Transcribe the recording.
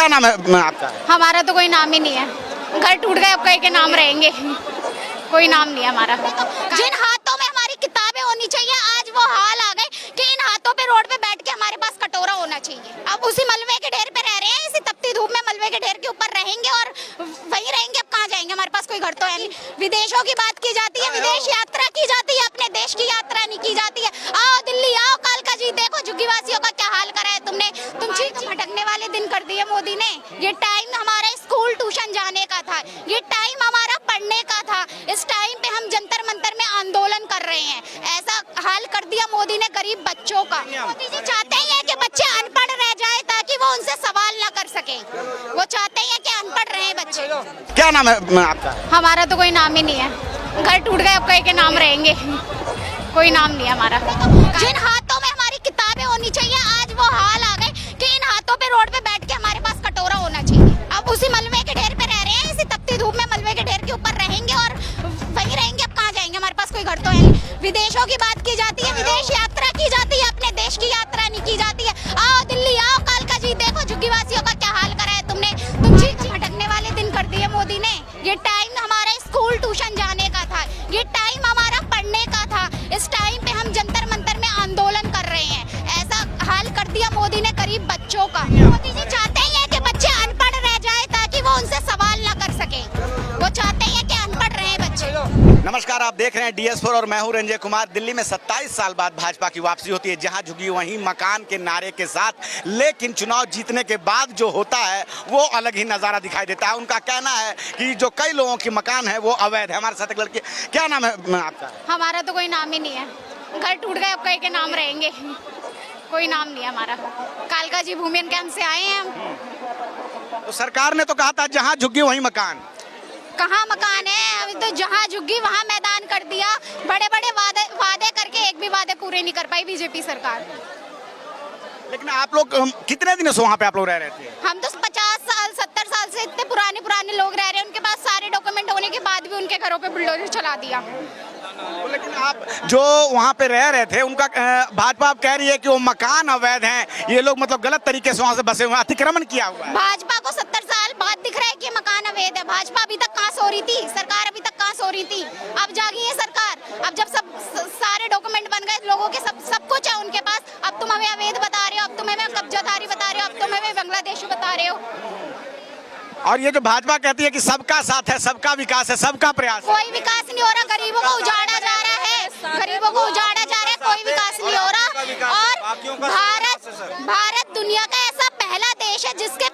क्या नाम है आपका? हमारा तो कोई नाम ही नहीं है। घर टूट गए, अब कहीं के नाम रहेंगे, कोई नाम नहीं है हमारा। जिन हाथों में हमारी किताबें होनी चाहिए, आज वो हाल आ गए कि इन हाथों पे रोड पे बैठ के हमारे पास कटोरा होना चाहिए। अब उसी मलबे के ढेर पे रह रहे हैं, इसी तपती धूप में मलबे के ढेर के ऊपर रहेंगे और वहीं रहेंगे। अब कहाँ जाएंगे? हमारे पास कोई घर तो है नहीं। विदेशों की बात की जाती है, विदेश यात्रा की जाती है, अपने देश की यात्रा नहीं की जाती है। आओ दिल्ली आओ, कालका जी देखो झुग्गीवासियों का क्या हाल करा है तुमने। तुम चीख भटकने वाले दिन कर दिए मोदी ने। ये टाइम हमारा स्कूल ट्यूशन जाने का था, ये टाइम हमारा पढ़ने का था। इस टाइम पे हम जंतर मंतर में आंदोलन कर रहे हैं। ऐसा हाल कर दिया मोदी ने गरीब बच्चों का। मोदी जी चाहते ही है कि बच्चे अनपढ़ रह जाए ताकि वो उनसे सवाल ना कर सके। वो चाहते ही है कि अनपढ़ रहे बच्चे। क्या नाम है आपका? हमारा तो कोई नाम ही नहीं है। घर टूट गए, अब कहीं के नाम रहेंगे, कोई नाम नहीं है हमारा। जिन हाथों में हमारी किताबें होनी चाहिए, आज वो हाल आ गए कि इन हाथों पे रोड पे बैठ के हमारे पास कटोरा होना चाहिए। अब उसी मलबे के ढेर पे रह रहे हैं, इसी तपती धूप में मलबे के ढेर के ऊपर रहेंगे और वहीं रहेंगे। अब कहाँ जाएंगे? हमारे पास कोई घर तो है नहीं। विदेशों की बात की जाती है, विदेश यात्रा की जाती है, अपने देश की यात्रा नहीं की जाती है। आओ दिल्ली आओ, कालका जी देखो झुग्गीवासियों का क्या हाल करा है तुमने। तुम चीख भटकने वाले दिन कर दिए मोदी ने। ये टाइम हमारा स्कूल ट्यूशन जाने का था, ये टाइम हमारा पढ़ने का था। इस टाइम पे हम जंतर मंतर में आंदोलन कर रहे हैं। ऐसा हाल कर दिया मोदी ने गरीब बच्चों का। मोदी जी चाहते ही है कि बच्चे अनपढ़ रह जाए ताकि वो उनसे सवाल ना कर सके। वो चाहते ही है कि अनपढ़ रहे बच्चे। नमस्कार, आप देख रहे हैं DS4 और मैं हूं रंजय कुमार। दिल्ली में 27 साल बाद भाजपा की वापसी होती है, जहां झुग्गी वहीं मकान के नारे के साथ। लेकिन चुनाव जीतने के बाद जो होता है वो अलग ही नजारा दिखाई देता है। उनका कहना है कि जो कई लोगों की मकान है वो अवैध है। हमारे साथ एक लड़की, क्या नाम है आपका? हमारा तो कोई नाम ही नहीं है। घर टूट गए, अब कहीं के नाम रहेंगे, कोई नाम नहीं है हमारा। कालका जी भूमियन कैंप से आए हैं हम। तो सरकार ने तो कहा था जहां झुग्गी वहीं मकान। कहाँ मकान है? अभी तो जहाँ झुग्गी वहाँ मैदान कर दिया। बड़े बड़े वादे करके एक भी वादे पूरे नहीं कर पाई बीजेपी सरकार। लेकिन आप लोग कितने दिनों से वहाँ पे आप लोग रह रहे थे? हम तो 50 साल 70 साल से इतने पुराने लोग रह रहे हैं। उनके पास सारे डॉक्यूमेंट होने के बाद भी उनके घरों पे बुलडोजर चला दिया। तो लेकिन आप जो वहाँ पे रह रहे थे उनका भाजपा आप कह रही है कि वो मकान अवैध हैं, ये लोग मतलब गलत तरीके से वहाँ से बसे हुए, अतिक्रमण किया हुआ है। भाजपा को 70 साल बाद दिख रहा है कि मकान अवैध है। भाजपा अभी तक कहाँ सो रही थी? सरकार अभी तक कहाँ सो रही थी? अब जागी है सरकार। अब जब सब सारे डॉक्यूमेंट बन गए लोगों के, सब कुछ है उनके पास, अब तुम हमें अवैध बता रहे हो, अब तुम हमें कब्जाधारी बता रहे हो, अब तुम हमें बांग्लादेशी बता रहे हो। और ये जो भाजपा कहती है कि सबका साथ है, सबका विकास है, सबका प्रयास है। कोई विकास नहीं हो रहा, गरीबों को उजाड़ा जा रहा है, गरीबों को उजाड़ा जा रहा है, कोई विकास नहीं हो रहा। और भारत दुनिया का ऐसा पहला देश है जिसके